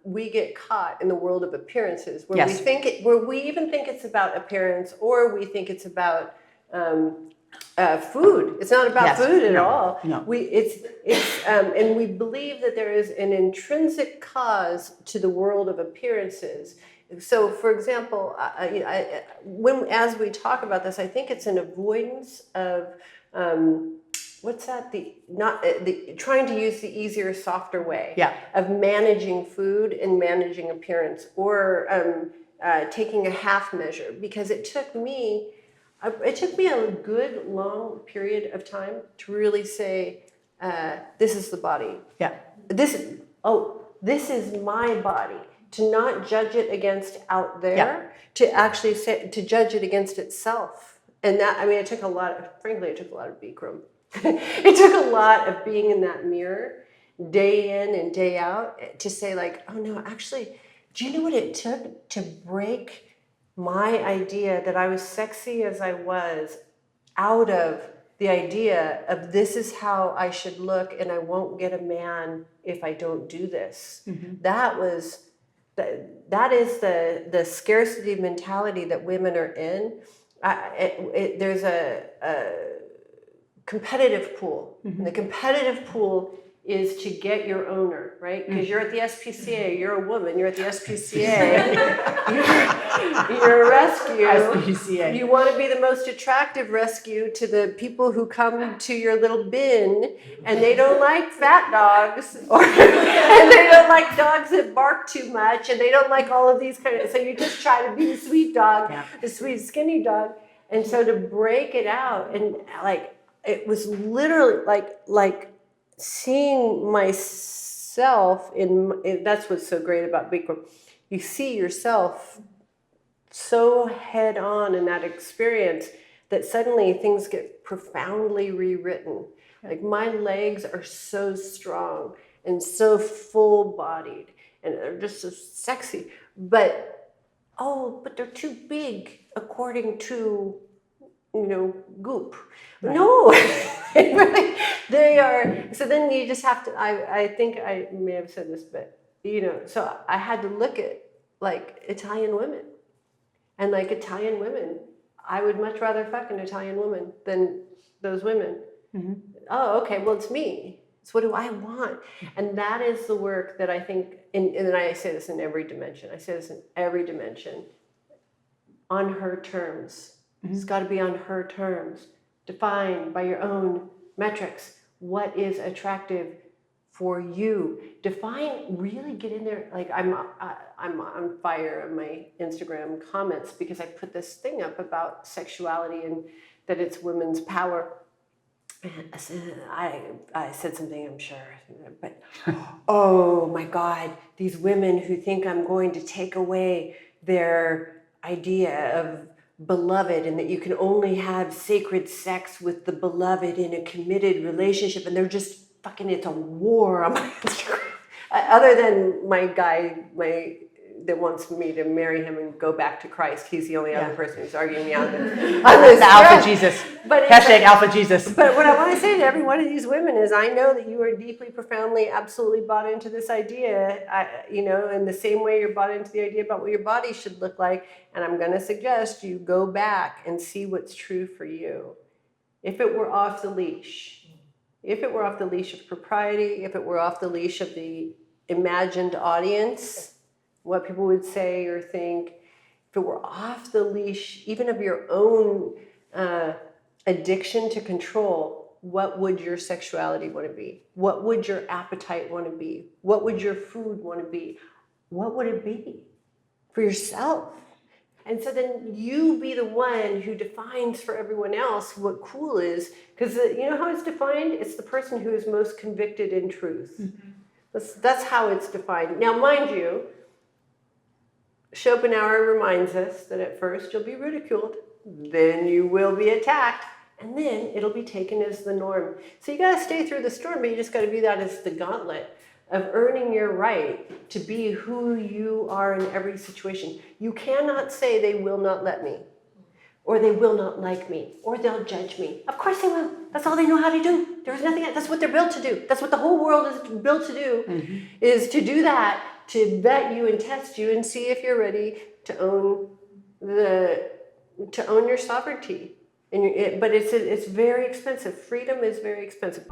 we get caught in the world of appearances where where we even think it's about appearance, or we think it's about food. It's not about food at all. No. And we believe that there is an intrinsic cause to the world of appearances. So, for example, as we talk about this, I think it's an avoidance of trying to use the easier, softer way of managing food and managing appearance, or taking a half measure, because it took me a good long period of time to really say, this is the body. Yeah. This is my body. To not judge it against out there, to actually to judge it against itself. And that, I mean, it took a lot of Bikram. It took a lot of being in that mirror day in and day out to say, like, oh no, actually, do you know what it took to break my idea that I was sexy as I was out of the idea of this is how I should look and I won't get a man if I don't do this. Mm-hmm. That is the scarcity mentality that women are in. There's a competitive pool. Mm-hmm. And the competitive pool is to get your owner, right? Because you're at the SPCA, you're a woman, you're at the SPCA, you're a rescue. SPCA. You want to be the most attractive rescue to the people who come to your little bin, and they don't like fat dogs, and they don't like dogs that bark too much, and they don't like all of these kind of, so you just try to be the sweet dog, the sweet skinny dog. And so to break it out, and like, it was literally like seeing myself that's what's so great about Bikram. You see yourself so head on in that experience that suddenly things get profoundly rewritten. Like, my legs are so strong and so full bodied, and they're just so sexy, but they're too big according to Goop. Right. No, really, they are. So then you just have to, I think I may have said this, but, so I had to look at, like, Italian women. And, like, Italian women, I would much rather fuck an Italian woman than those women. Mm-hmm. Oh, okay, well, it's me. So what do I want? And that is the work that I think, and I say this in every dimension. On her terms. Mm-hmm. It's got to be on her terms, defined by your own metrics. What is attractive for you? Define, really get in there. Like, I'm on fire on my Instagram comments because I put this thing up about sexuality and that it's women's power. And I said something, I'm sure, but oh my God, these women who think I'm going to take away their idea of beloved, and that you can only have sacred sex with the beloved in a committed relationship, and they're just fucking, it's a war on my Instagram. Other than my guy, that wants me to marry him and go back to Christ. He's the only other person who's arguing me on this. The Alpha Jesus. Hashtag Alpha Jesus. But what I want to say to every one of these women is, I know that you are deeply, profoundly, absolutely bought into this idea, in the same way you're bought into the idea about what your body should look like. And I'm going to suggest you go back and see what's true for you. If it were off the leash of propriety, if it were off the leash of the imagined audience, what people would say or think, if it were off the leash even of your own addiction to control, what would your sexuality want to be? What would your appetite want to be? What would your food want to be? What would it be for yourself? And so then you be the one who defines for everyone else what cool is, because you know how it's defined? It's the person who is most convicted in truth. Mm-hmm. That's how it's defined. Now, mind you, Schopenhauer reminds us that at first you'll be ridiculed, then you will be attacked, and then it'll be taken as the norm. So you got to stay through the storm, but you just got to view that as the gauntlet of earning your right to be who you are in every situation. You cannot say they will not let me, or they will not like me, or they'll judge me. Of course they will. That's all they know how to do. There's nothing else. That's what they're built to do. That's what the whole world is built to do, is to do that. to vet you and test you and see if you're ready to own your sovereignty. But it's very expensive. Freedom is very expensive.